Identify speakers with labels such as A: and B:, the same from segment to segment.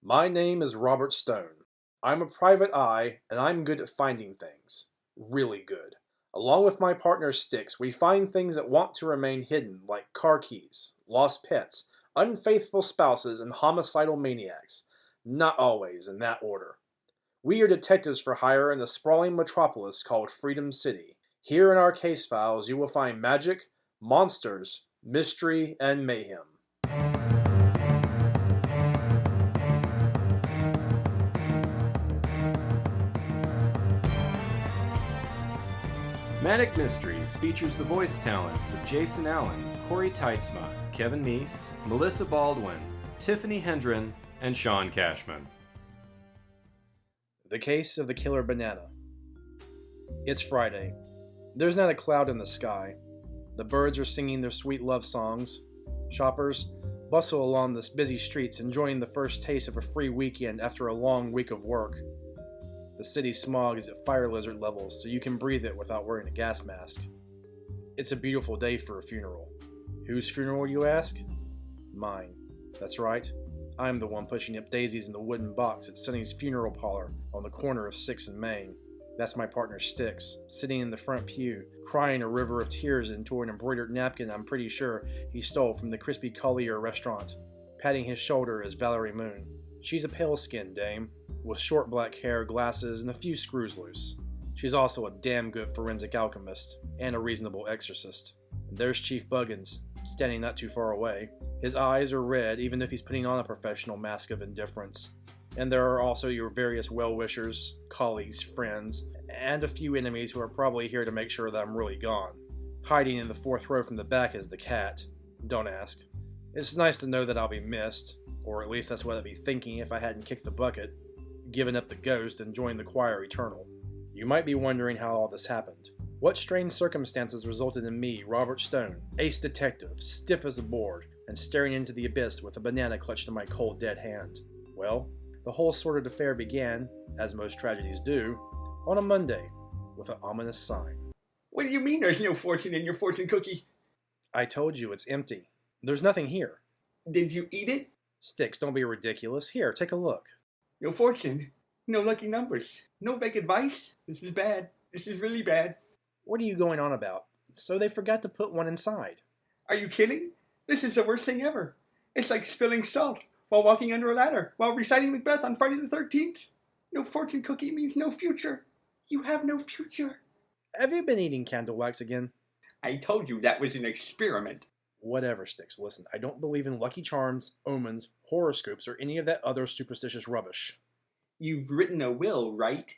A: My name is Robert Stone. I'm a private eye, and I'm good at finding things. Really good. Along with my partner Styx, we find things that want to remain hidden, like car keys, lost pets, unfaithful spouses, and homicidal maniacs. Not always in that order. We are detectives for hire in the sprawling metropolis called Freedom City. Here in our case files, you will find magic, monsters, mystery, and mayhem.
B: Manic Mysteries features the voice talents of Jason Allen, Corey Teitzma, Kevin Meese, Melissa Baldwin, Tiffany Hendren, and Sean Cashman.
A: The Case of the Killer Banana. It's Friday. There's not a cloud in the sky. The birds are singing their sweet love songs. Shoppers bustle along the busy streets, enjoying the first taste of a free weekend after a long week of work. The city smog is at fire lizard levels, so you can breathe it without wearing a gas mask. It's a beautiful day for a funeral. Whose funeral, you ask? Mine. That's right. I'm the one pushing up daisies in the wooden box at Sonny's funeral parlor on the corner of 6th and Main. That's my partner Styx, sitting in the front pew, crying a river of tears into an embroidered napkin I'm pretty sure he stole from the Crispy Collier restaurant. Patting his shoulder is Valerie Moon. She's a pale-skinned dame, with short black hair, glasses, and a few screws loose. She's also a damn good forensic alchemist, and a reasonable exorcist. And there's Chief Buggins, standing not too far away. His eyes are red, even if he's putting on a professional mask of indifference. And there are also your various well-wishers, colleagues, friends, and a few enemies who are probably here to make sure that I'm really gone. Hiding in the fourth row from the back is the cat. Don't ask. It's nice to know that I'll be missed, or at least that's what I'd be thinking if I hadn't kicked the bucket, given up the ghost, and joined the choir eternal. You might be wondering how all this happened. What strange circumstances resulted in me, Robert Stone, ace detective, stiff as a board, and staring into the abyss with a banana clutched in my cold dead hand? Well, the whole sordid affair began, as most tragedies do, on a Monday, with an ominous sign.
C: What do you mean there's no fortune in your fortune cookie?
A: I told you, it's empty. There's nothing here.
C: Did you eat it?
A: Styx, don't be ridiculous. Here, take a look.
C: No fortune. No lucky numbers. No vague advice. This is bad. This is really bad.
A: What are you going on about? So they forgot to put one inside.
C: Are you kidding? This is the worst thing ever. It's like spilling salt while walking under a ladder, while reciting Macbeth on Friday the 13th. No fortune cookie means no future. You have no future.
A: Have you been eating candle wax again?
C: I told you that was an experiment.
A: Whatever, Styx. Listen, I don't believe in lucky charms, omens, horoscopes, or any of that other superstitious rubbish.
C: You've written a will, right?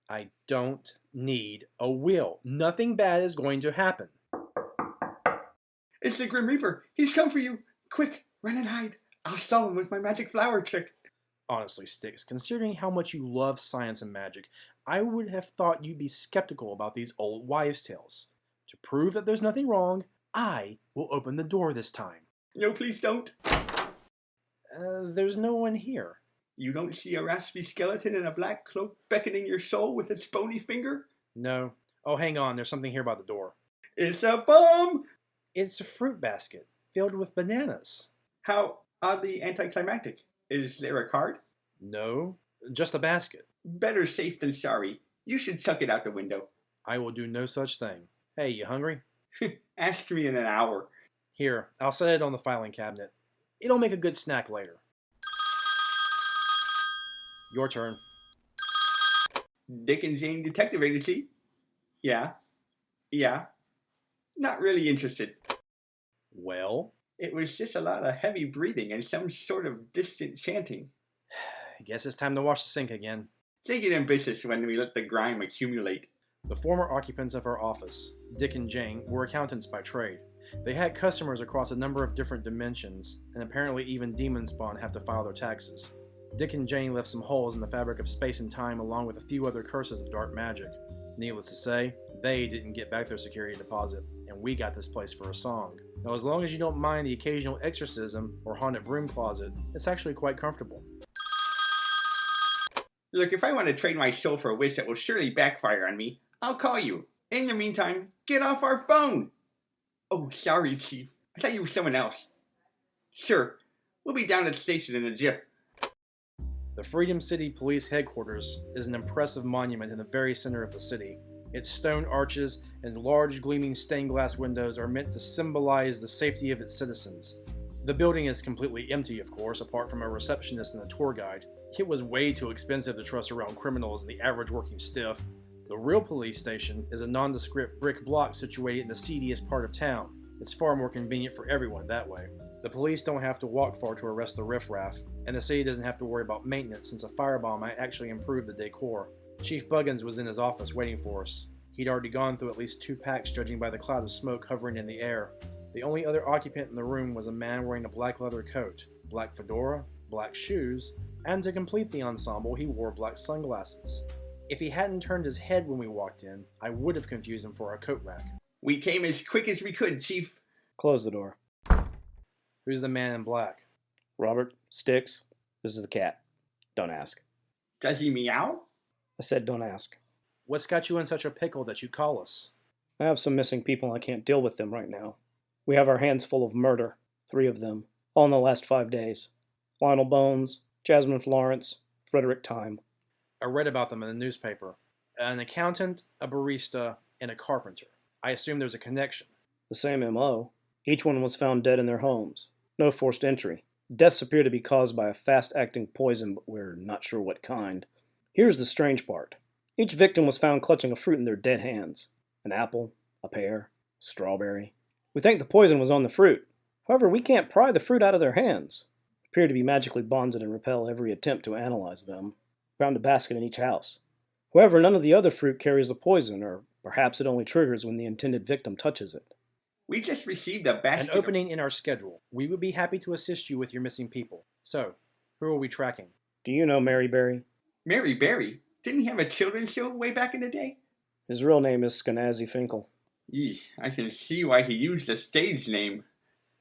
A: I don't need a will. Nothing bad is going to happen.
C: It's the Grim Reaper. He's come for you. Quick, run and hide. I'll stall him with my magic flower trick.
A: Honestly, Styx, considering how much you love science and magic, I would have thought you'd be skeptical about these old wives' tales. To prove that there's nothing wrong, I will open the door this time.
C: No, please don't.
A: There's no one here.
C: You don't see a raspy skeleton in a black cloak beckoning your soul with its bony finger?
A: No. Oh, hang on, there's something here by the door.
C: It's a bum!
A: It's a fruit basket filled with bananas.
C: How oddly anticlimactic. Is there a card?
A: No, just a basket.
C: Better safe than sorry. You should chuck it out the window.
A: I will do no such thing. Hey, you hungry?
C: Ask me in an hour.
A: Here, I'll set it on the filing cabinet. It'll make a good snack later. Your turn.
C: Dick and Jane Detective Agency. Yeah. Not really interested.
A: Well?
C: It was just a lot of heavy breathing and some sort of distant chanting.
A: I guess it's time to wash the sink again.
C: They get ambitious when we let the grime accumulate.
A: The former occupants of our office, Dick and Jane, were accountants by trade. They had customers across a number of different dimensions, and apparently even demon spawn have to file their taxes. Dick and Jane left some holes in the fabric of space and time along with a few other curses of dark magic. Needless to say, they didn't get back their security deposit, and we got this place for a song. Now, as long as you don't mind the occasional exorcism or haunted broom closet, it's actually quite comfortable.
C: Look, if I want to trade my soul for a wish that will surely backfire on me, I'll call you. In the meantime, get off our phone! Oh, sorry, Chief. I thought you were someone else. Sure, we'll be down at the station in a jiff.
A: The Freedom City Police Headquarters is an impressive monument in the very center of the city. Its stone arches and large gleaming stained glass windows are meant to symbolize the safety of its citizens. The building is completely empty, of course, apart from a receptionist and a tour guide. It was way too expensive to trust around criminals and the average working stiff. The real police station is a nondescript brick block situated in the seediest part of town. It's far more convenient for everyone that way. The police don't have to walk far to arrest the riffraff, and the city doesn't have to worry about maintenance since a firebomb might actually improve the decor. Chief Buggins was in his office waiting for us. He'd already gone through at least 2 packs judging by the cloud of smoke hovering in the air. The only other occupant in the room was a man wearing a black leather coat, black fedora, black shoes, and to complete the ensemble he wore black sunglasses. If he hadn't turned his head when we walked in, I would have confused him for our coat rack.
C: We came as quick as we could, Chief.
D: Close the door.
A: Who's the man in black?
D: Robert, Styx, this is the cat. Don't ask.
C: Does he meow?
D: I said don't ask.
A: What's got you in such a pickle that you call us?
D: I have some missing people and I can't deal with them right now. We have our hands full of murder, 3 of them, all in the last 5 days. Lionel Bones, Jasmine Florence, Frederick Time.
A: I read about them in the newspaper. An accountant, a barista, and a carpenter. I assume there's a connection.
D: The same M.O. Each one was found dead in their homes. No forced entry. Deaths appear to be caused by a fast-acting poison, but we're not sure what kind. Here's the strange part. Each victim was found clutching a fruit in their dead hands. An apple, a pear, a strawberry. We think the poison was on the fruit. However, we can't pry the fruit out of their hands. They appear to be magically bonded and repel every attempt to analyze them. Found a basket in each house. However, none of the other fruit carries the poison, or perhaps it only triggers when the intended victim touches it.
C: We just received a basket.
A: An opening in our schedule. We would be happy to assist you with your missing people. So, who are we tracking?
D: Do you know Mary Berry?
C: Mary Berry? Didn't he have a children's show way back in the day?
D: His real name is Skenazy Finkel.
C: Eesh, I can see why he used a stage name.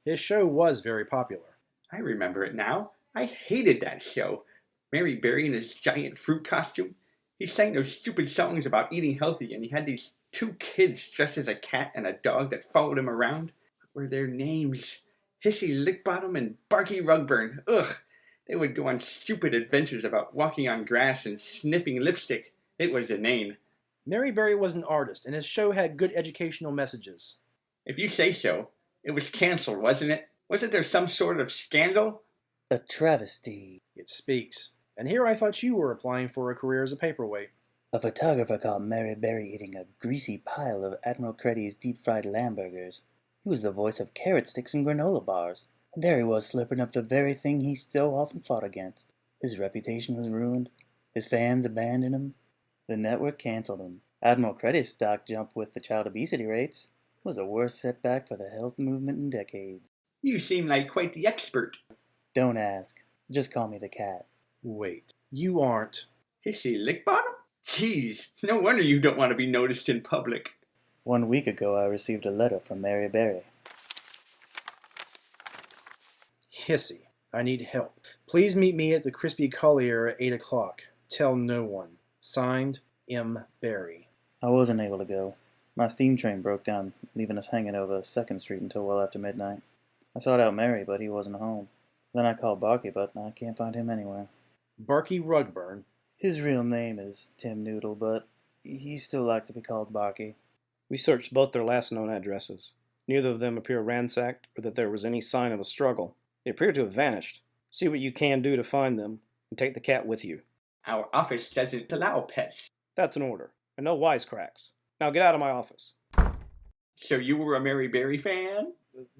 A: His show was very popular.
C: I remember it now. I hated that show. Mary Berry in his giant fruit costume. He sang those stupid songs about eating healthy, and he had these 2 kids dressed as a cat and a dog that followed him around. What were their names? Hissy Lickbottom and Barky Rugburn. Ugh! They would go on stupid adventures about walking on grass and sniffing lipstick. It was inane.
A: Mary Berry was an artist, and his show had good educational messages.
C: If you say so. It was cancelled, wasn't it? Wasn't there some sort of scandal?
E: A travesty.
A: It speaks. And here I thought you were applying for a career as a paperweight.
E: A photographer caught Mary Berry eating a greasy pile of Admiral Creddy's deep-fried lamb burgers. He was the voice of carrot sticks and granola bars. And there he was slurping up the very thing he so often fought against. His reputation was ruined. His fans abandoned him. The network canceled him. Admiral Creddy's stock jumped with the child obesity rates. It was the worst setback for the health movement in decades.
C: You seem like quite the expert.
E: Don't ask. Just call me the cat.
A: Wait, you aren't...
C: Hissy Lickbottom? Jeez, no wonder you don't want to be noticed in public.
E: 1 week ago I received a letter from Mary Berry.
A: Hissy, I need help. Please meet me at the Crispy Collier at 8 o'clock. Tell no one. Signed, M. Berry.
E: I wasn't able to go. My steam train broke down, leaving us hanging over 2nd Street until well after midnight. I sought out Mary, but he wasn't home. Then I called Barky, but I can't find him anywhere.
A: Barky Rugburn.
E: His real name is Tim Noodle, but he still likes to be called Barky.
D: We searched both their last known addresses. Neither of them appear ransacked or that there was any sign of a struggle. They appear to have vanished. See what you can do to find them, and take the cat with you.
C: Our office doesn't allow pets.
D: That's an order, and no wisecracks. Now get out of my office.
C: So you were a Mary Berry fan?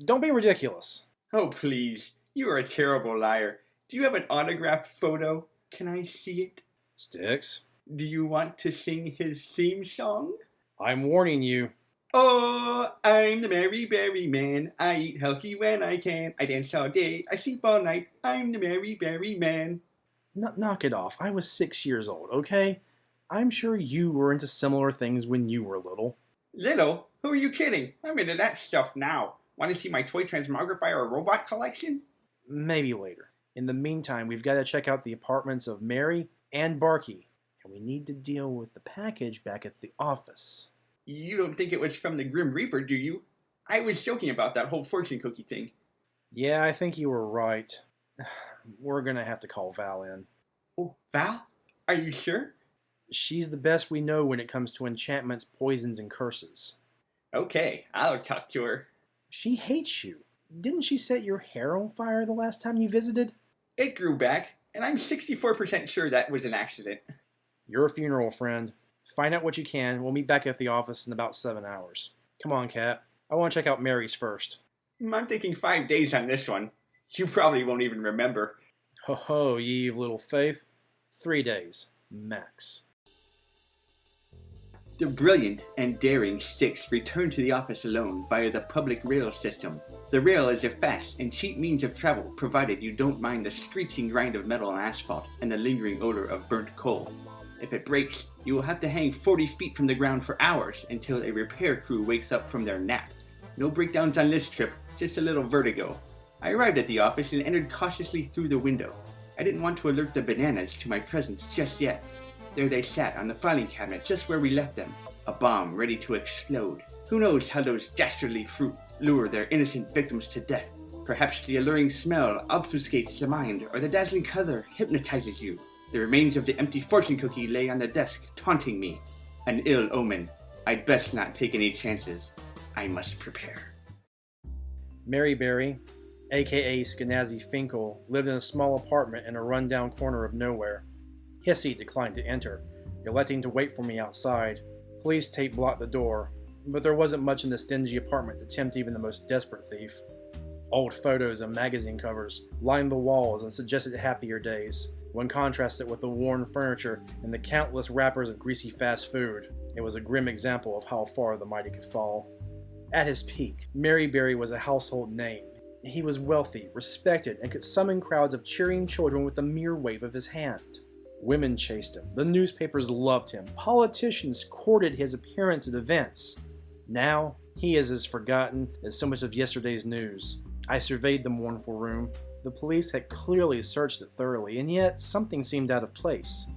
A: Don't be ridiculous.
C: Oh, please. You are a terrible liar. Do you have an autographed photo? Can I see it?
A: Styx,
C: Do you want to sing his theme song?
A: I'm warning you.
C: Oh, I'm the Mary Berry Man. I eat healthy when I can. I dance all day. I sleep all night. I'm the Mary Berry Man.
A: Knock it off. I was 6 years old, okay? I'm sure you were into similar things when you were little.
C: Little? Who are you kidding? I'm into that stuff now. Want to see my toy transmogrifier robot collection?
A: Maybe later. In the meantime, we've got to check out the apartments of Mary and Barky, and we need to deal with the package back at the office.
C: You don't think it was from the Grim Reaper, do you? I was joking about that whole fortune cookie thing.
A: Yeah, I think you were right. We're gonna have to call Val in.
C: Oh, Val? Are you sure?
A: She's the best we know when it comes to enchantments, poisons, and curses.
C: Okay, I'll talk to her.
A: She hates you. Didn't she set your hair on fire the last time you visited?
C: It grew back, and I'm 64% sure that was an accident.
A: Your funeral, friend. Find out what you can. We'll meet back at the office in about 7 hours. Come on, Cat. I want to check out Mary's first.
C: I'm thinking 5 days on this one. You probably won't even remember.
A: Ho ho, ye of little faith. 3 days, max.
C: The brilliant and daring Styx returned to the office alone via the public rail system. The rail is a fast and cheap means of travel, provided you don't mind the screeching grind of metal and asphalt and the lingering odor of burnt coal. If it breaks, you will have to hang 40 feet from the ground for hours until a repair crew wakes up from their nap. No breakdowns on this trip, just a little vertigo. I arrived at the office and entered cautiously through the window. I didn't want to alert the bananas to my presence just yet. There they sat on the filing cabinet just where we left them, a bomb ready to explode. Who knows how those dastardly fruit lure their innocent victims to death? Perhaps the alluring smell obfuscates the mind, or the dazzling color hypnotizes you. The remains of the empty fortune cookie lay on the desk, taunting me. An ill omen. I'd best not take any chances. I must prepare.
A: Mary Berry, aka Skenazy Finkel, lived in a small apartment in a rundown corner of nowhere. Hissy declined to enter, electing to wait for me outside. Police tape blocked the door, but there wasn't much in this dingy apartment to tempt even the most desperate thief. Old photos and magazine covers lined the walls and suggested happier days. When contrasted with the worn furniture and the countless wrappers of greasy fast food, it was a grim example of how far the mighty could fall. At his peak, Mary Berry was a household name. He was wealthy, respected, and could summon crowds of cheering children with the mere wave of his hand. Women chased him, the newspapers loved him, politicians courted his appearance at events. Now, he is as forgotten as so much of yesterday's news. I surveyed the mournful room. The police had clearly searched it thoroughly, and yet something seemed out of place.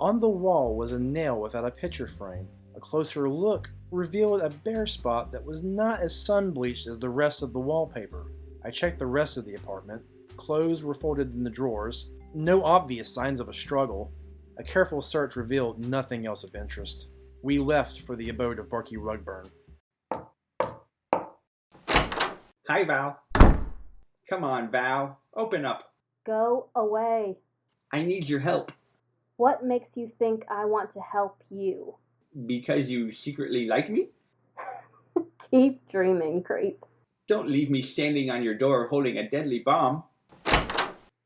A: On the wall was a nail without a picture frame. A closer look revealed a bare spot that was not as sun-bleached as the rest of the wallpaper. I checked the rest of the apartment. Clothes were folded in the drawers. No obvious signs of a struggle. A careful search revealed nothing else of interest. We left for the abode of Barky Rugburn.
C: Hi, Val. Come on, Val. Open up.
F: Go away.
C: I need your help.
F: What makes you think I want to help you?
C: Because you secretly like me?
F: Keep dreaming, creep.
C: Don't leave me standing on your door holding a deadly bomb.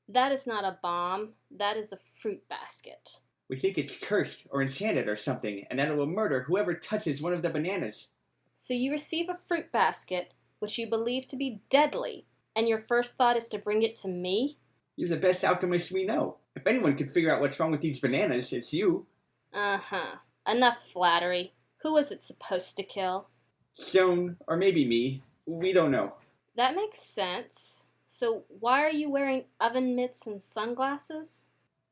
F: That is not a bomb. That is a fruit basket.
C: We think it's cursed or enchanted or something, and that it will murder whoever touches one of the bananas.
F: So you receive a fruit basket, which you believe to be deadly, and your first thought is to bring it to me?
C: You're the best alchemist we know. If anyone can figure out what's wrong with these bananas, it's you.
F: Uh-huh. Enough flattery. Who was it supposed to kill?
C: Stone, or maybe me. We don't know.
F: That makes sense. So why are you wearing oven mitts and sunglasses?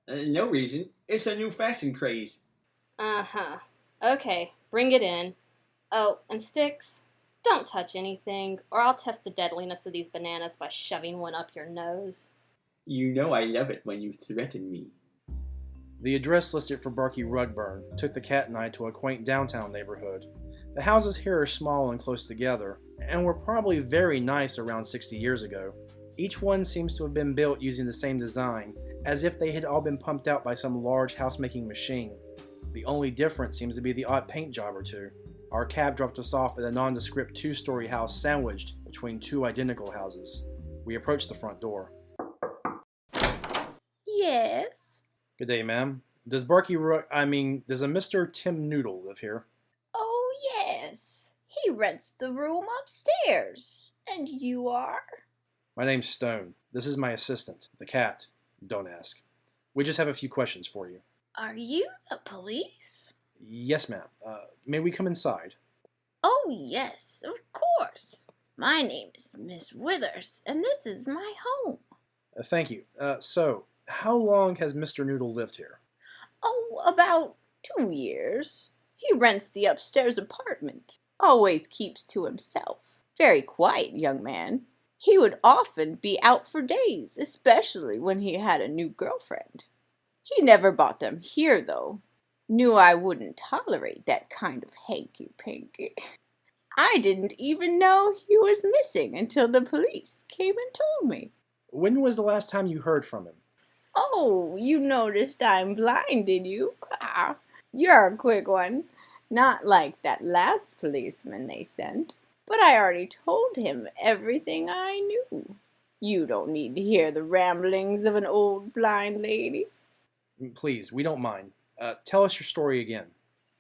C: No reason. It's a new fashion craze.
F: Uh-huh. Okay, bring it in. Oh, and Styx, don't touch anything, or I'll test the deadliness of these bananas by shoving one up your nose.
C: You know I love it when you threaten me.
A: The address listed for Barky Rugburn took the cat and I to a quaint downtown neighborhood. The houses here are small and close together, and were probably very nice around 60 years ago. Each one seems to have been built using the same design, as if they had all been pumped out by some large housemaking machine. The only difference seems to be the odd paint job or two. Our cab dropped us off at a nondescript two-story house sandwiched between two identical houses. We approached the front door.
G: Yes.
A: Good day, ma'am. Does a Mr. Tim Noodle live here?
G: Oh, yes. He rents the room upstairs. And you are?
A: My name's Stone. This is my assistant, the cat. Don't ask. We just have a few questions for you.
G: Are you the police?
A: Yes, ma'am. May we come inside?
G: Oh, yes, of course. My name is Miss Withers, and this is my home.
A: Thank you. So, how long has Mr. Noodle lived here?
G: Oh, about 2 years. He rents the upstairs apartment. Always keeps to himself. Very quiet young man. He would often be out for days, especially when he had a new girlfriend. He never bought them here, though. Knew I wouldn't tolerate that kind of hanky-panky. I didn't even know he was missing until the police came and told me.
A: When was the last time you heard from him?
G: Oh, you noticed I'm blind, did you? Ah, you're a quick one. Not like that last policeman they sent. But I already told him everything I knew. You don't need to hear the ramblings of an old blind lady.
A: Please, we don't mind. Tell us your story again.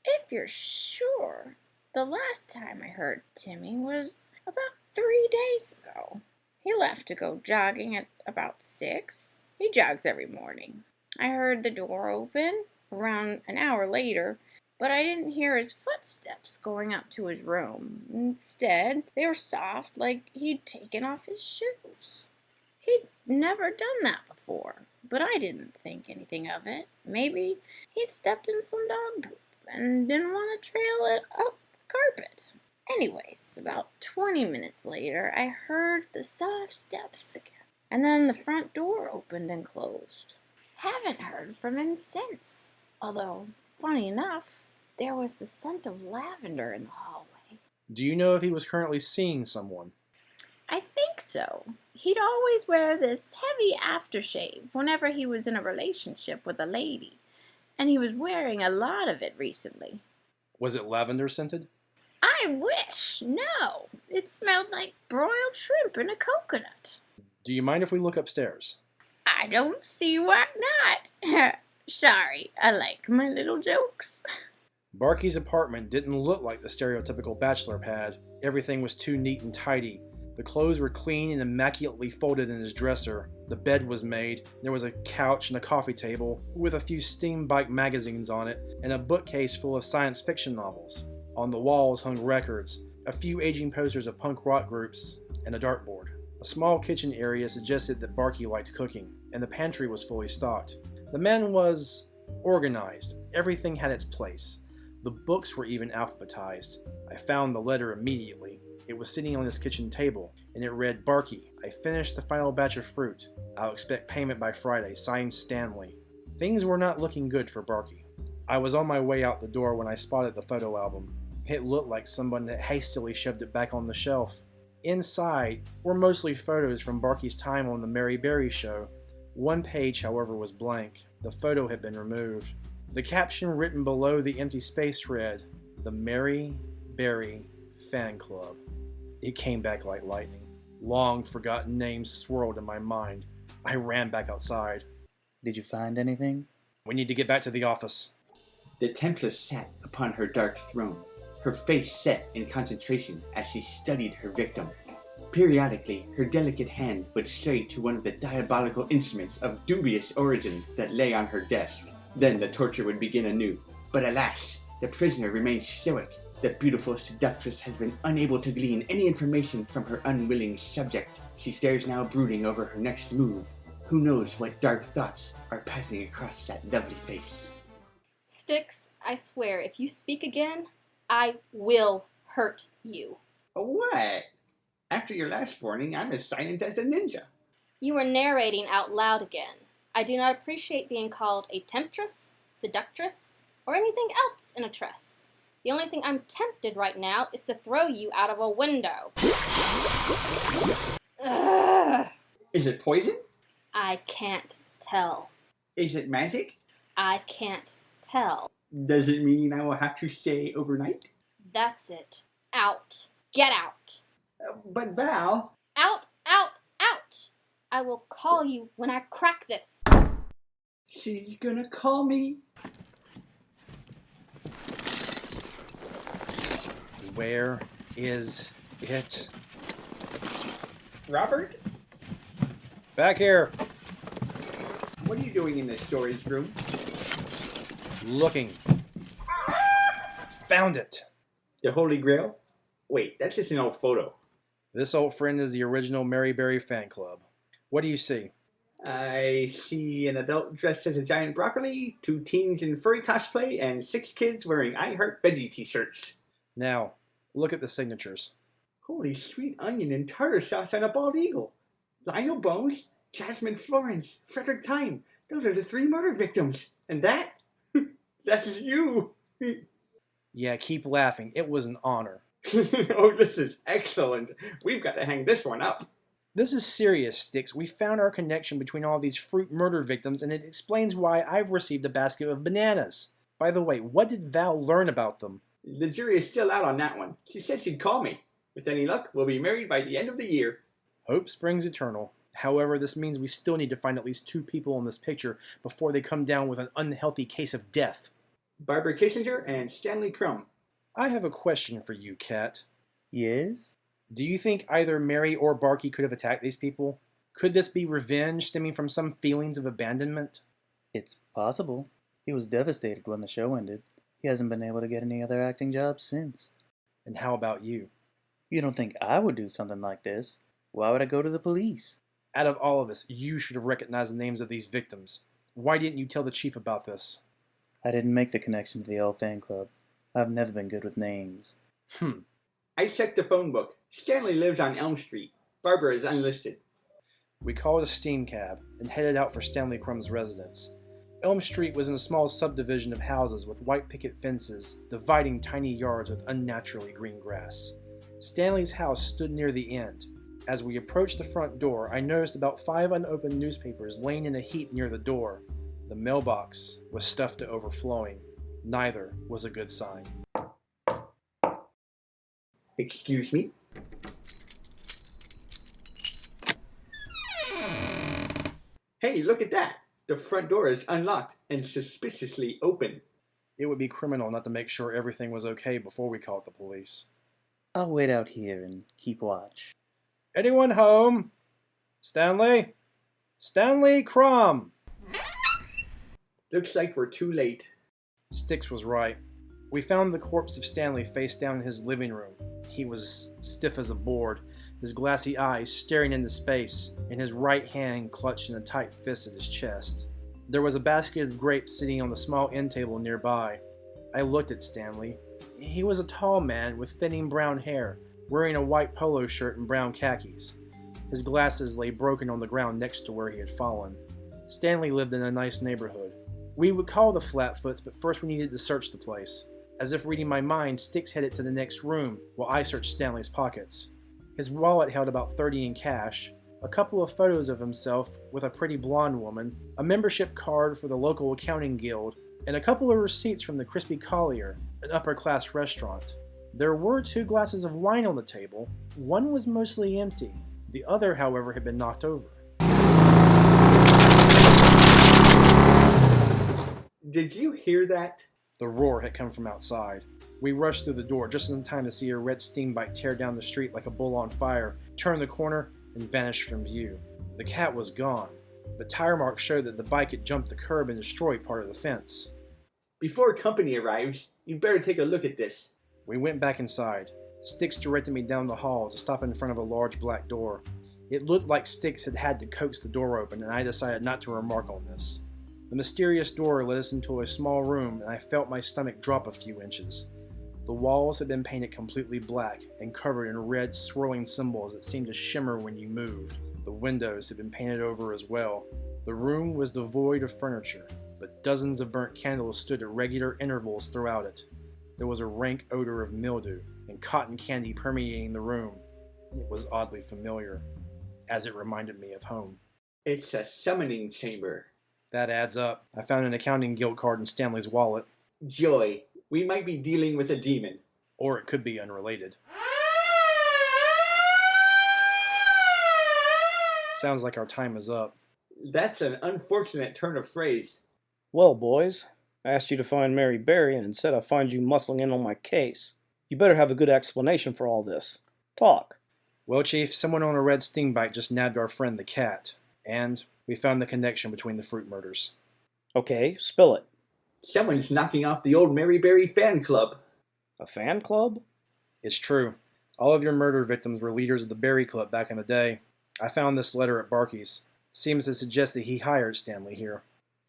G: If you're sure, the last time I heard Timmy was about 3 days ago. He left to go jogging at about 6. He jogs every morning. I heard the door open around an hour later, but I didn't hear his footsteps going up to his room. Instead, they were soft, like he'd taken off his shoes. He'd never done that before, but I didn't think anything of it. Maybe he'd stepped in some dog poop and didn't want to trail it up the carpet. Anyways, about 20 minutes later, I heard the soft steps again, and then the front door opened and closed. Haven't heard from him since, although, funny enough, there was the scent of lavender in the hallway.
A: Do you know if he was currently seeing someone?
G: I think so. He'd always wear this heavy aftershave whenever he was in a relationship with a lady, and he was wearing a lot of it recently.
A: Was it lavender scented?
G: I wish. No, it smelled like broiled shrimp in a coconut.
A: Do you mind if we look upstairs?
G: I don't see why not. Sorry, I like my little jokes.
A: Barky's apartment didn't look like the stereotypical bachelor pad. Everything was too neat and tidy. The clothes were clean and immaculately folded in his dresser. The bed was made. There was a couch and a coffee table with a few steam bike magazines on it and a bookcase full of science fiction novels. On the walls hung records, a few aging posters of punk rock groups, and a dartboard. A small kitchen area suggested that Barky liked cooking, and the pantry was fully stocked. The man was organized. Everything had its place. The books were even alphabetized. I found the letter immediately. It was sitting on his kitchen table, and it read, "Barky, I finished the final batch of fruit. I'll expect payment by Friday. Signed, Stanley." Things were not looking good for Barky. I was on my way out the door when I spotted the photo album. It looked like someone had hastily shoved it back on the shelf. Inside were mostly photos from Barky's time on the Mary Berry show. One page, however, was blank. The photo had been removed. The caption written below the empty space read, "The Mary Berry Fan Club." It came back like lightning. Long forgotten names swirled in my mind. I ran back outside.
E: Did you find anything?
A: We need to get back to the office.
C: The Temptress sat upon her dark throne, her face set in concentration as she studied her victim. Periodically, her delicate hand would stray to one of the diabolical instruments of dubious origin that lay on her desk. Then the torture would begin anew. But alas, the prisoner remained stoic. The beautiful seductress has been unable to glean any information from her unwilling subject. She stares now brooding over her next move. Who knows what dark thoughts are passing across that lovely face.
F: Styx, I swear, if you speak again, I will hurt you.
C: What? After your last warning, I'm as silent as a ninja.
F: You are narrating out loud again. I do not appreciate being called a temptress, seductress, or anything else in a tress. The only thing I'm tempted right now is to throw you out of a window. Ugh.
C: Is it poison?
F: I can't tell.
C: Is it magic?
F: I can't tell.
C: Does it mean I will have to stay overnight?
F: That's it. Out. Get out.
C: But Val...
F: Out, out, out! I will call you when I crack this.
C: She's gonna call me.
A: Where is it?
C: Robert?
A: Back here.
C: What are you doing in the storage room?
A: Looking. Found it.
C: The Holy Grail? Wait, that's just an old photo.
A: This old friend is the original Mary Berry fan club. What do you see?
C: I see an adult dressed as a giant broccoli, 2 teens in furry cosplay, and 6 kids wearing I Heart Veggie t-shirts.
A: Now, look at the signatures.
C: Holy sweet onion and tartar sauce on a bald eagle. Lionel Bones, Jasmine Florence, Frederick Time, Those are the 3 murder victims. And that? That's you.
A: Yeah, keep laughing. It was an honor.
C: Oh, this is excellent. We've got to hang this one up.
A: This is serious, Styx. We found our connection between all these fruit murder victims, and it explains why I've received a basket of bananas. By the way, what did Val learn about them?
C: The jury is still out on that one. She said she'd call me. With any luck, we'll be married by the end of the year.
A: Hope springs eternal. However, this means we still need to find at least 2 people in this picture before they come down with an unhealthy case of death.
C: Barbara Kissinger and Stanley Crumb.
A: I have a question for you, Kat.
E: Yes?
A: Do you think either Mary or Barkey could have attacked these people? Could this be revenge stemming from some feelings of abandonment?
E: It's possible. He was devastated when the show ended. He hasn't been able to get any other acting jobs since.
A: And how about you?
E: You don't think I would do something like this? Why would I go to the police?
A: Out of all of us, you should have recognized the names of these victims. Why didn't you tell the chief about this?
E: I didn't make the connection to the old fan club. I've never been good with names.
C: I checked the phone book. Stanley lives on Elm Street. Barbara is unlisted.
A: We called a steam cab and headed out for Stanley Crumb's residence. Elm Street was in a small subdivision of houses with white picket fences dividing tiny yards with unnaturally green grass. Stanley's house stood near the end. As we approached the front door, I noticed about 5 unopened newspapers laying in a heap near the door. The mailbox was stuffed to overflowing. Neither was a good sign.
C: Excuse me? Hey, look at that! The front door is unlocked and suspiciously open.
A: It would be criminal not to make sure everything was okay before we called the police.
E: I'll wait out here and keep watch.
A: Anyone home? Stanley? Stanley Crumb!
C: Looks like we're too late.
A: Styx was right. We found the corpse of Stanley face down in his living room. He was stiff as a board, his glassy eyes staring into space, and his right hand clutched in a tight fist at his chest. There was a basket of grapes sitting on the small end table nearby. I looked at Stanley. He was a tall man with thinning brown hair, wearing a white polo shirt and brown khakis. His glasses lay broken on the ground next to where he had fallen. Stanley lived in a nice neighborhood. We would call the Flatfoots, but first we needed to search the place. As if reading my mind, Styx headed to the next room while I searched Stanley's pockets. His wallet held about $30 in cash, a couple of photos of himself with a pretty blonde woman, a membership card for the local accounting guild, and a couple of receipts from the Crispy Collier, an upper-class restaurant. There were 2 glasses of wine on the table. One was mostly empty. The other, however, had been knocked over.
C: Did you hear that?
A: The roar had come from outside. We rushed through the door just in time to see a red steam bike tear down the street like a bull on fire, turn the corner, and vanish from view. The cat was gone, but tire marks showed that the bike had jumped the curb and destroyed part of the fence.
C: Before company arrives, you'd better take a look at this.
A: We went back inside. Styx directed me down the hall to stop in front of a large black door. It looked like Styx had to coax the door open, and I decided not to remark on this. The mysterious door led us into a small room, and I felt my stomach drop a few inches. The walls had been painted completely black and covered in red, swirling symbols that seemed to shimmer when you moved. The windows had been painted over as well. The room was devoid of furniture, but dozens of burnt candles stood at regular intervals throughout it. There was a rank odor of mildew and cotton candy permeating the room. It was oddly familiar, as it reminded me of home.
C: It's a summoning chamber.
A: That adds up. I found an accounting guild card in Stanley's wallet.
C: Joy, we might be dealing with a demon.
A: Or it could be unrelated. Sounds like our time is up.
C: That's an unfortunate turn of phrase.
D: Well, boys, I asked you to find Mary Berry, and instead I find you muscling in on my case. You better have a good explanation for all this. Talk.
A: Well, Chief, someone on a red steam bike just nabbed our friend the cat. And we found the connection between the fruit murders.
D: Okay, spill it.
C: Someone's knocking off the old Mary Berry fan club.
D: A fan club?
A: It's true. All of your murder victims were leaders of the Berry Club back in the day. I found this letter at Barkey's. Seems to suggest that he hired Stanley here.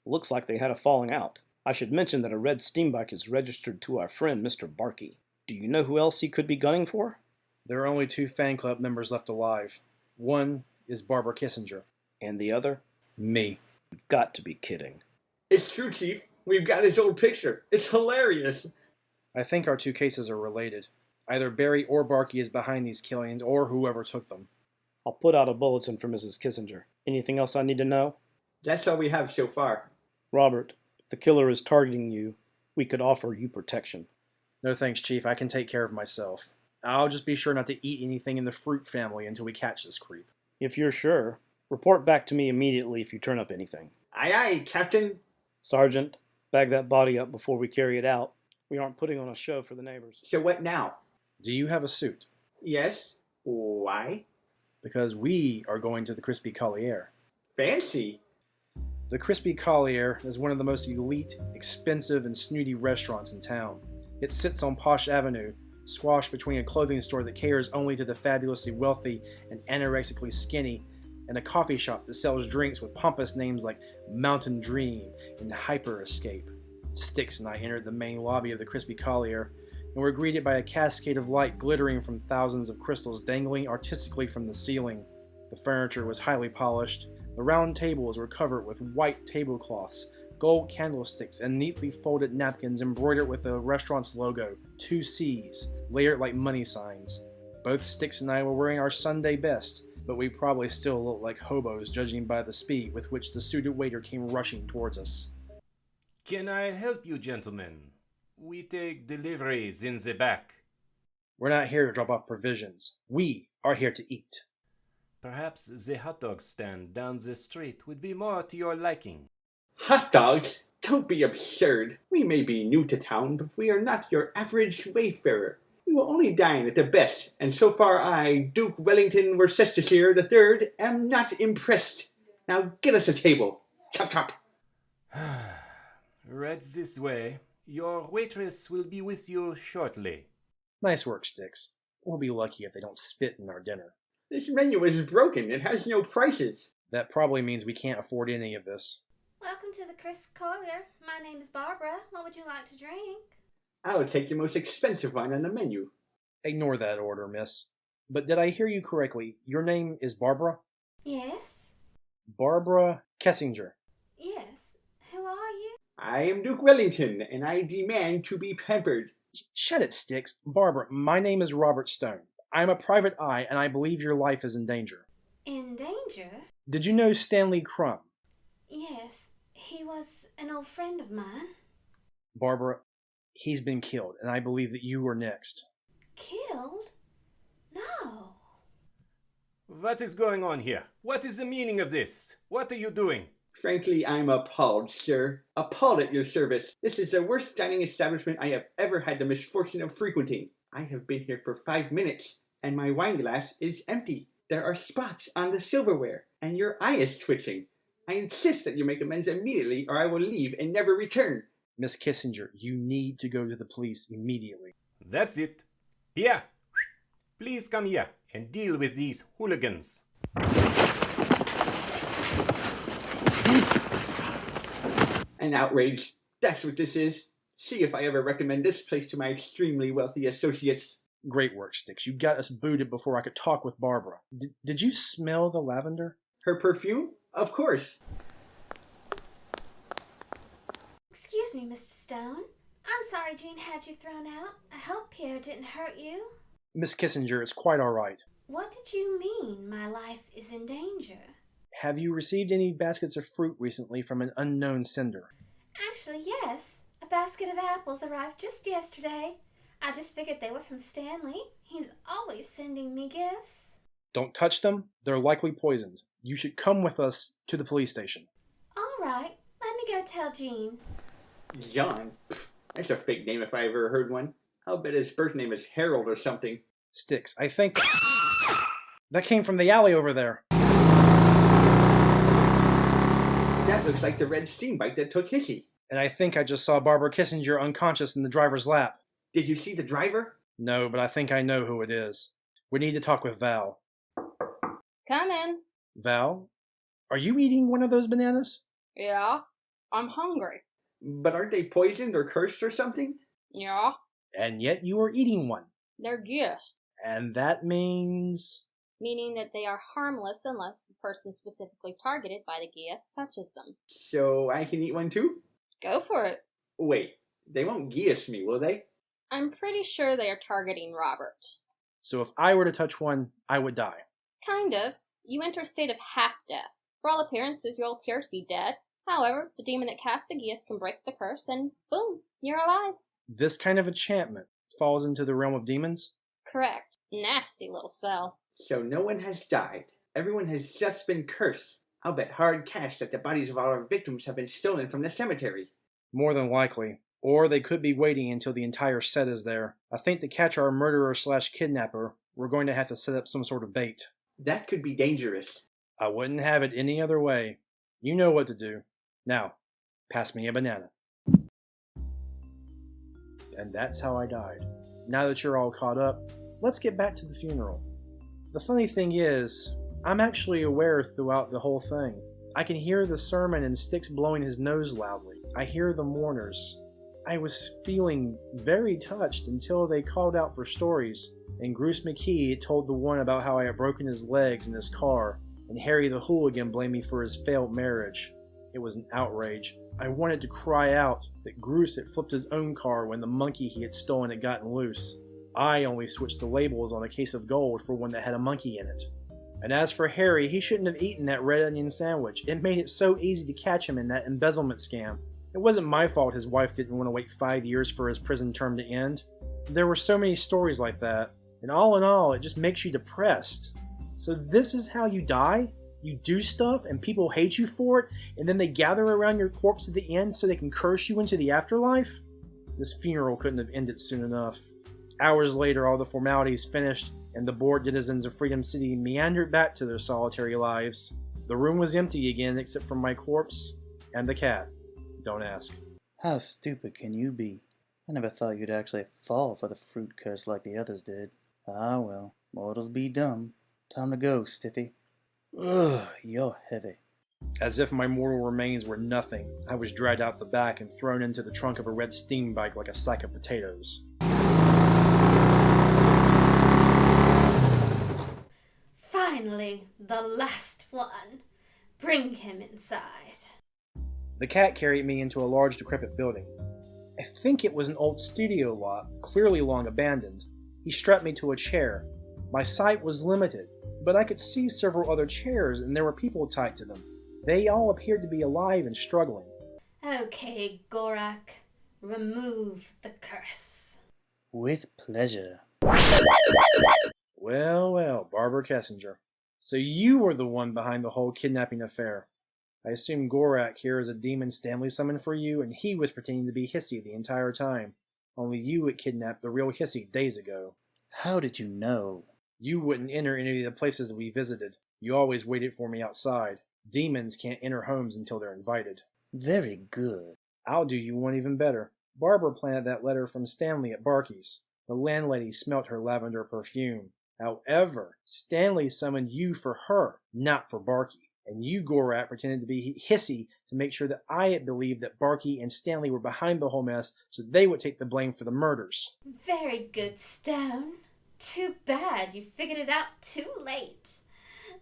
D: Looks like they had a falling out. I should mention that a red steam bike is registered to our friend Mr. Barkey. Do you know who else he could be gunning for?
A: There are only 2 fan club members left alive. One is Barbara Kissinger.
D: And the other?
A: Me.
D: You've got to be kidding.
C: It's true, Chief. We've got his old picture. It's hilarious.
A: I think our two cases are related. Either Barry or Barky is behind these killings, or whoever took them.
D: I'll put out a bulletin for Mrs. Kissinger. Anything else I need to know?
C: That's all we have so far.
D: Robert, if the killer is targeting you, we could offer you protection.
A: No thanks, Chief. I can take care of myself. I'll just be sure not to eat anything in the fruit family until we catch this creep.
D: If you're sure, report back to me immediately if you turn up anything.
C: Aye, aye, Captain.
D: Sergeant, bag that body up before we carry it out. We aren't putting on a show for the neighbors.
C: So what now?
A: Do you have a suit?
C: Yes. Why?
A: Because we are going to the Crispy Collier.
C: Fancy.
A: The Crispy Collier is one of the most elite, expensive, and snooty restaurants in town. It sits on Posh Avenue, squashed between a clothing store that caters only to the fabulously wealthy and anorexically skinny, and a coffee shop that sells drinks with pompous names like Mountain Dream and Hyper Escape. Styx and I entered the main lobby of the Crispy Collier, and were greeted by a cascade of light glittering from thousands of crystals dangling artistically from the ceiling. The furniture was highly polished. The round tables were covered with white tablecloths, gold candlesticks, and neatly folded napkins embroidered with the restaurant's logo, 2 C's, layered like money signs. Both Styx and I were wearing our Sunday best, but we probably still looked like hobos judging by the speed with which the suited waiter came rushing towards us.
B: Can I help you, gentlemen? We take deliveries in the back.
A: We're not here to drop off provisions. We are here to eat.
B: Perhaps the hot dog stand down the street would be more to your liking.
C: Hot dogs? Don't be absurd. We may be new to town, but we are not your average wayfarer. We will only dine at the best, and so far I, Duke Wellington Worcestershire III, am not impressed. Now get us a table. Chop chop.
B: Right this way. Your waitress will be with you shortly.
A: Nice work, Styx. We'll be lucky if they don't spit in our dinner.
C: This menu is broken. It has no prices.
A: That probably means we can't afford any of this.
F: Welcome to the Chris Collier. My name is Barbara. What would you like to drink?
C: I'll take the most expensive wine on the menu.
A: Ignore that order, miss. But did I hear you correctly? Your name is Barbara?
F: Yes.
A: Barbara Kessinger.
F: Yes. Who are you?
C: I am Duke Wellington, and I demand to be pampered.
A: Shut it, Styx. Barbara, my name is Robert Stone. I'm a private eye, and I believe your life is in danger.
F: In danger?
A: Did you know Stanley Crumb?
F: Yes. He was an old friend of mine.
A: Barbara, he's been killed, and I believe that you are next.
F: Killed? No.
B: What is going on here? What is the meaning of this? What are you doing?
C: Frankly, I'm appalled, sir. Appalled at your service. This is the worst dining establishment I have ever had the misfortune of frequenting. I have been here for 5 minutes, and my wine glass is empty. There are spots on the silverware, and your eye is twitching. I insist that you make amends immediately, or I will leave and never return.
A: Miss Kissinger, you need to go to the police immediately.
B: That's it. Pierre, please come here and deal with these hooligans.
C: An outrage. That's what this is. See if I ever recommend this place to my extremely wealthy associates.
A: Great work, Styx. You got us booted before I could talk with Barbara. Did you smell the lavender?
C: Her perfume? Of course.
F: Excuse me, Mr. Stone. I'm sorry Jean had you thrown out. I hope Pierre didn't hurt you.
A: Miss Kissinger, it's quite all right.
F: What did you mean, my life is in danger?
A: Have you received any baskets of fruit recently from an unknown sender?
F: Actually, yes. A basket of apples arrived just yesterday. I just figured they were from Stanley. He's always sending me gifts.
A: Don't touch them. They're likely poisoned. You should come with us to the police station.
F: All right. Let me go tell Jean.
C: John? Pfft, that's a fake name if I ever heard one. I'll bet his birth name is Harold or something.
A: Styx, I think that came from the alley over there.
C: That looks like the red steam bike that took Hissy.
A: And I think I just saw Barbara Kissinger unconscious in the driver's lap.
C: Did you see the driver?
A: No, but I think I know who it is. We need to talk with Val.
F: Come in.
A: Val, are you eating one of those bananas?
F: Yeah. I'm hungry.
C: But aren't they poisoned or cursed or something?
F: Yeah.
A: And yet you are eating one.
F: They're gifts.
A: And that means...
F: meaning that they are harmless unless the person specifically targeted by the geas touches them.
C: So I can eat one too?
F: Go for it.
C: Wait, they won't geas me, will they?
F: I'm pretty sure they are targeting Robert.
A: So if I were to touch one, I would die.
F: Kind of. You enter a state of half-death. For all appearances, you'll appear to be dead. However, the demon that casts the geas can break the curse, and boom, you're alive.
A: This kind of enchantment falls into the realm of demons?
F: Correct. Nasty little spell.
C: So no one has died. Everyone has just been cursed. I'll bet hard cash that the bodies of all our victims have been stolen from the cemetery.
A: More than likely. Or they could be waiting until the entire set is there. I think to catch our murderer/kidnapper, we're going to have to set up some sort of bait.
C: That could be dangerous.
A: I wouldn't have it any other way. You know what to do. Now, pass me a banana. And that's how I died. Now that you're all caught up, let's get back to the funeral. The funny thing is, I'm actually aware throughout the whole thing. I can hear the sermon and Styx blowing his nose loudly. I hear the mourners. I was feeling very touched until they called out for stories, and Bruce McKee told the one about how I had broken his legs in his car, and Harry the hooligan blamed me for his failed marriage. It was an outrage. I wanted to cry out that Bruce had flipped his own car when the monkey he had stolen had gotten loose. I only switched the labels on a case of gold for one that had a monkey in it. And as for Harry, he shouldn't have eaten that red onion sandwich. It made it so easy to catch him in that embezzlement scam. It wasn't my fault his wife didn't want to wait 5 years for his prison term to end. There were so many stories like that, and all in all, it just makes you depressed. So this is how you die? You do stuff and people hate you for it, and then they gather around your corpse at the end so they can curse you into the afterlife? This funeral couldn't have ended soon enough. Hours later, all the formalities finished, and the bored denizens of Freedom City meandered back to their solitary lives. The room was empty again except for my corpse and the cat. Don't ask.
E: How stupid can you be? I never thought you'd actually fall for the fruit curse like the others did. Ah well, mortals be dumb. Time to go, Stiffy. Ugh, you're heavy.
A: As if my mortal remains were nothing, I was dragged out the back and thrown into the trunk of a red steam bike like a sack of potatoes.
F: Finally, the last one. Bring him inside.
A: The cat carried me into a large decrepit building. I think it was an old studio lot, clearly long abandoned. He strapped me to a chair. My sight was limited, but I could see several other chairs and there were people tied to them. They all appeared to be alive and struggling.
F: Okay, Gorak, remove the curse.
E: With pleasure.
A: Well, well, Barbara Kessinger. So you were the one behind the whole kidnapping affair. I assume Gorak here is a demon Stanley summoned for you, and he was pretending to be Hissy the entire time. Only you had kidnapped the real Hissy days ago.
E: How did you know?
A: You wouldn't enter any of the places that we visited. You always waited for me outside. Demons can't enter homes until they're invited.
E: Very good.
A: I'll do you one even better. Barbara planted that letter from Stanley at Barkey's. The landlady smelt her lavender perfume. However, Stanley summoned you for her, not for Barkey. And you, Gorak, pretended to be Hissy to make sure that I had believed that Barkey and Stanley were behind the whole mess so they would take the blame for the murders.
F: Very good, Stone. Too bad you figured it out too late.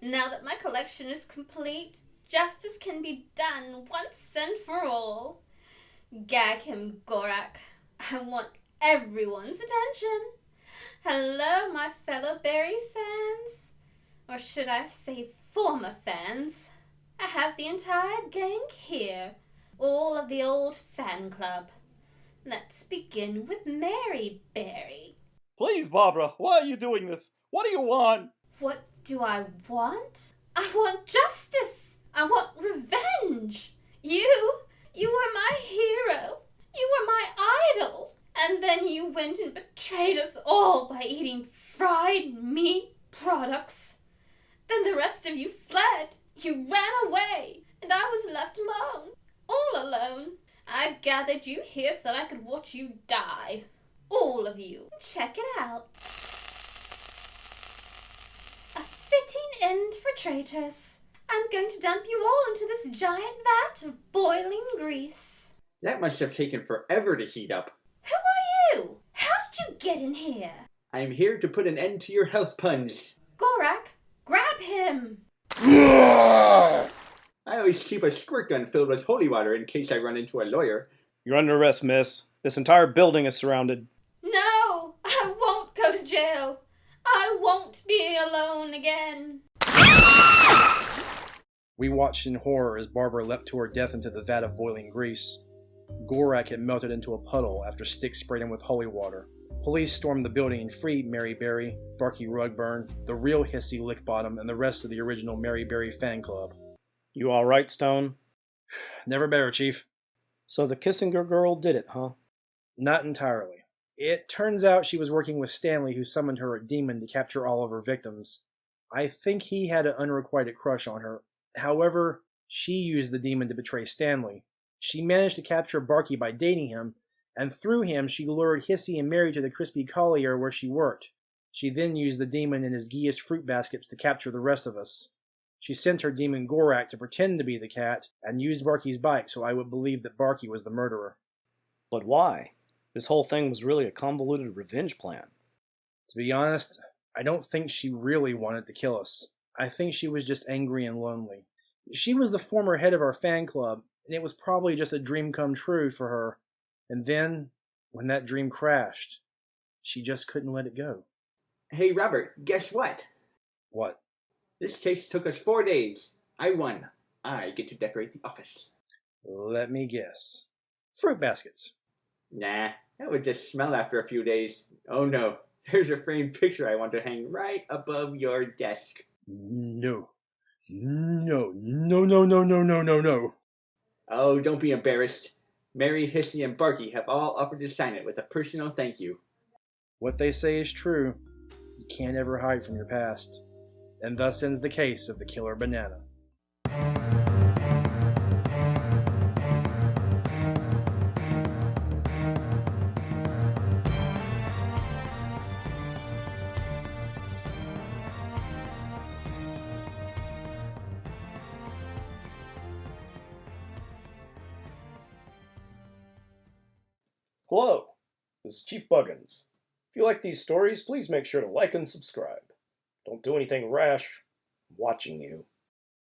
F: Now that my collection is complete, justice can be done once and for all. Gag him, Gorak. I want everyone's attention. Hello, my fellow Barry fans. Or should I say former fans? I have the entire gang here. All of the old fan club. Let's begin with Mary Barry.
H: Please, Barbara, why are you doing this? What do you want?
F: What do I want? I want justice. I want revenge. You were my hero. You were my idol. And then you went and betrayed us all by eating fried meat products. Then the rest of you fled. You ran away. And I was left alone. All alone. I gathered you here so I could watch you die. All of you. Check it out. A fitting end for traitors. I'm going to dump you all into this giant vat of boiling grease.
C: That must have taken forever to heat up.
F: Who are you? How did you get in here?
C: I am here to put an end to your health puns.
F: Gorak, Stop him!
C: I always keep a squirt gun filled with holy water in case I run into a lawyer.
D: You're under arrest, miss. This entire building is surrounded.
F: No! I won't go to jail! I won't be alone again!
A: We watched in horror as Barbara leapt to her death into the vat of boiling grease. Gorak had melted into a puddle after Styx sprayed him with holy water. Police stormed the building and freed Mary Berry, Barky Rugburn, the real Hissy Lickbottom, and the rest of the original Mary Berry fan club.
D: You all right, Stone?
A: Never better, Chief.
D: So the Kissinger girl did it, huh?
A: Not entirely. It turns out she was working with Stanley, who summoned her a demon to capture all of her victims. I think he had an unrequited crush on her. However, she used the demon to betray Stanley. She managed to capture Barky by dating him, and through him she lured Hissy and Mary to the Crispy Collier where she worked. She then used the demon and his Geas fruit baskets to capture the rest of us. She sent her demon Gorak to pretend to be the cat, and used Barky's bike so I would believe that Barky was the murderer.
D: But why? This whole thing was really a convoluted revenge plan.
A: To be honest, I don't think she really wanted to kill us. I think she was just angry and lonely. She was the former head of our fan club, and it was probably just a dream come true for her. And then, when that dream crashed, she just couldn't let it go.
C: Hey, Robert, guess what?
A: What?
C: This case took us 4 days. I won. I get to decorate the office.
A: Let me guess. Fruit baskets.
C: Nah, that would just smell after a few days. Oh no, there's a framed picture I want to hang right above your desk.
A: No. No, no, no, no, no, no, no, no.
C: Oh, don't be embarrassed. Mary, Hissy, and Barky have all offered to sign it with a personal thank you.
A: What they say is true. You can't ever hide from your past. And thus ends the case of the Killer Banana.
D: Hello, this is Chief Buggins. If you like these stories, please make sure to like and subscribe. Don't do anything rash. I'm watching you.